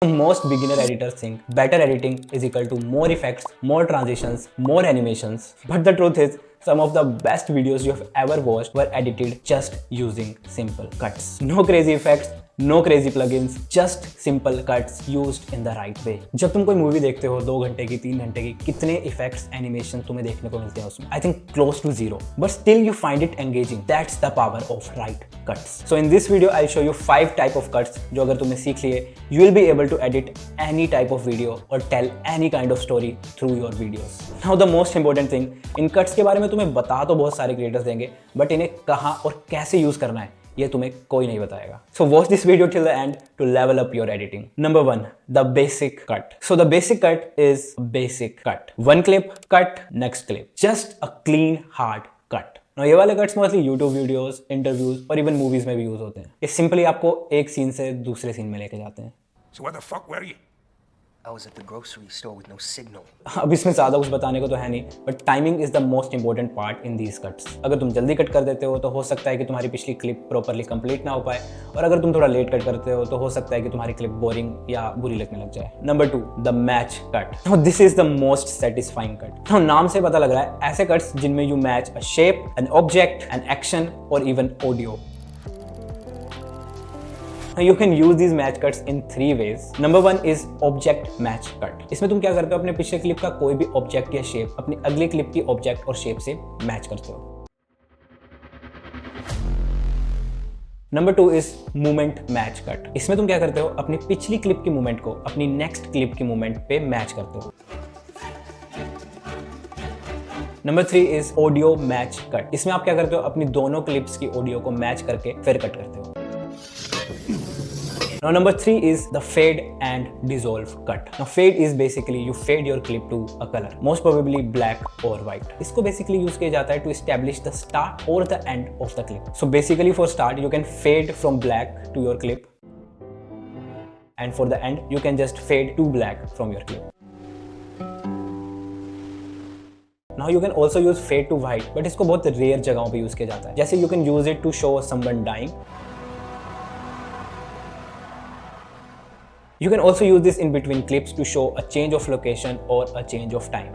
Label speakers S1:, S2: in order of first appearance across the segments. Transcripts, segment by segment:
S1: Most beginner editors think better editing is equal to more effects, more transitions, more animations. But the truth is, some of the best videos you have ever watched were edited just using simple cuts. No crazy effects, no crazy plugins, just simple cuts used in the right way. जब तुम कोई movie देखते हो 2 घंटे की 3 घंटे की, कितने इफेक्ट्स एनिमेशन तुम्हें देखने को मिलते हैं उसमें? I think close to zero. But still you find it engaging. That's the power of right cuts. So in this video I'll show you 5 type of cuts जो अगर तुमने सीख लिए, you will be able to edit any type of video or tell any kind of story through your videos. Now the most important thing, in cuts के बारे में तुम्हें बता तो बहुत सारे क्रिएटर्स देंगे, बट इन्हें कहाँ और कैसे यूज करना है ये तुम्हें कोई नहीं बताएगा. So watch this video till the end to level up your editing. Number 1, the basic cut. So the basic cut is basic cut. One clip, cut, next clip. Just a clean, hard cut. Now ये वाले cuts mostly YouTube videos, interviews और even movies में भी use होते हैं. ये simply आपको एक सीन से दूसरे सीन में लेके जाते हैं.
S2: So where the fuck were you?
S3: I was at the grocery store with no signal.
S1: अब इसमें ज़्यादा कुछ बताने को तो है नहीं, but timing is the most important part in these cuts. अगर तुम जल्दी कट कर देते हो तो हो सकता है कि तुम्हारी पिछली क्लिप प्रॉपरली कंप्लीट ना हो पाए, और अगर तुम थोड़ा लेट कट करते हो तो हो सकता है कि तुम्हारी क्लिप बोरिंग या बुरी लगने लग जाए. Number 2, the match cut. Now this is the most satisfying cut. Now नाम से पता लग रहा है ऐसे कट्स जिनमें you match a shape, an object, an action और even audio. You can use these match cuts in 3 ways. Number 1 is object match cut. इसमें तुम क्या करते हो, अपने पिछले क्लिप का कोई भी ऑब्जेक्ट या शेप अपनी अगली क्लिप की ऑब्जेक्ट और शेप से मैच करते हो. Number 2 is movement match cut. इसमें तुम क्या करते हो, अपनी पिछली क्लिप की मूवमेंट को अपनी नेक्स्ट क्लिप की मूवमेंट पे मैच करते हो. Number 3 is audio match cut. इसमें आप क्या करते हो, अपनी दोनों क्लिप्स की ऑडियो को मैच करके फिर कट करते हो. Now number 3 is the fade and dissolve cut. Now fade is basically you fade your clip to a color, most probably black or white. इसको basically use किया जाता है to establish the start or the end of the clip. So basically for start you can fade from black to your clip, and for the end you can just fade to black from your clip. Now you can also use fade to white, but इसको बहुत rare जगहों पे use किया जाता है. जैसे you can use it to show someone dying. You can also use this in between clips to show a change of location or a change of time.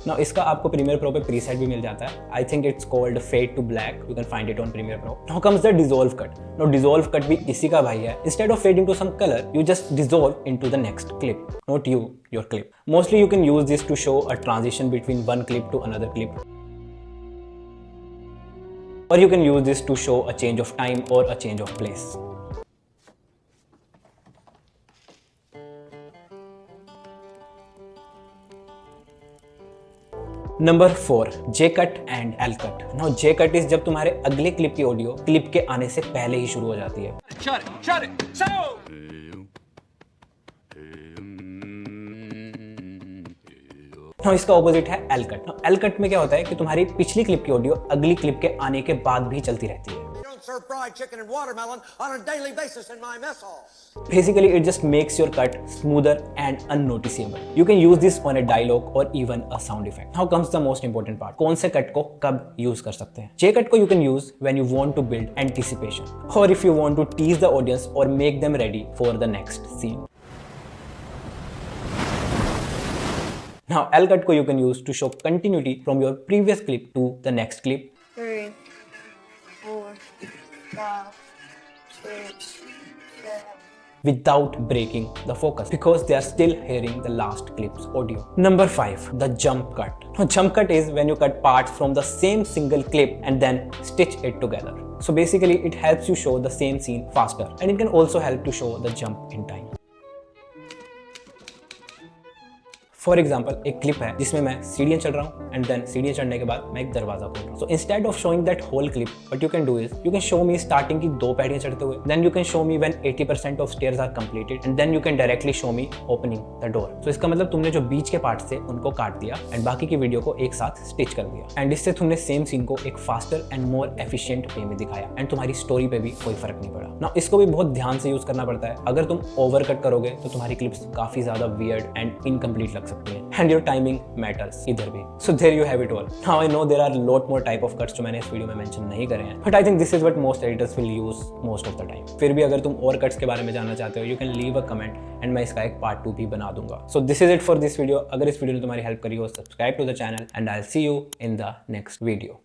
S1: Now इसका आपको Premiere Pro पे preset भी मिल जाता है. I think it's called Fade to Black. You can find it on Premiere Pro. Now comes the dissolve cut. Now dissolve cut भी इसी का भाई है. Instead of fading to some color, you just dissolve into the next clip. Not you, your clip. Mostly you can use this to show a transition between one clip to another clip. Or you can use this to show a change of time or a change of place. Number 4, J cut and L cut. Now J cut is जब तुम्हारे अगले clip की audio clip के आने से पहले ही शुरू हो जाती है.
S2: Shut it! So!
S1: Now इसका ऑपोजिट है L cut. Now L cut में क्या होता है कि तुम्हारी पिछली क्लिप की ऑडियो अगली क्लिप के आने के बाद भी चलती रहती है.
S4: Serve fried chicken and watermelon on a daily basis in my mess hall.
S1: Basically, it just makes your cut smoother and unnoticeable. You can use this on a dialogue or even a sound effect. Now comes the most important part. कौन से cut को कब use कर सकते हैं? J cut को you can use when you want to build anticipation, or if you want to tease the audience or make them ready for the next scene. Now L cut को you can use to show continuity from your previous clip to the next clip.
S5: 3, 4, 5, 6, 7.
S1: Without breaking the focus, because they are still hearing the last clip's audio. Number 5, the jump cut. Now jump cut is when you cut parts from the same single clip and then stitch it together. So basically it helps you show the same scene faster, and it can also help to show the jump in time. For example एक clip है जिसमें मैं सीढ़ियाँ चढ़ रहा हूँ and then सीढ़ियाँ चढ़ने के बाद मैं एक दरवाजा खोल रहा हूँ. So instead of showing that whole clip, what you can do is you can show me starting की 2 पैड़ियाँ चढ़ते हुए, then you can show me when 80% of stairs are completed, and then you can directly show me opening the door. So इसका मतलब तुमने जो बीच के part थे उनको काट दिया एंड बाकी की वीडियो को एक साथ स्टिच कर दिया, एंड इससे तुमने सेम सीन को एक faster and more efficient way में दिखाया, एंड तुम्हारी स्टोरी पे भी कोई फर्क नहीं पड़ा. ना इसको भी बहुत ध्यान से यूज करना पड़ता है. अगर तुम ओवर कट करोगे तो तुम्हारी क्लिप्स काफी ज्यादा वियर्ड एंड इनकम्प्लीट लग सकती सकती हैं एंड योर टाइमिंग मैटर्स इधर भी. So there you have it all. Now I know there are lot more type of cuts जो मैंने इस वीडियो में मेंशन नहीं करे हैं, but I think this is what most editors will use most of the time. फिर भी अगर तुम और कट्स के बारे में जानना चाहते हो, you can leave a comment and मैं इसका एक पार्ट 2 भी बना दूंगा. So this is it for this video. अगर इस वीडियो ने तुम्हारी हेल्प करी हो, subscribe to the channel and I will see you in the next video.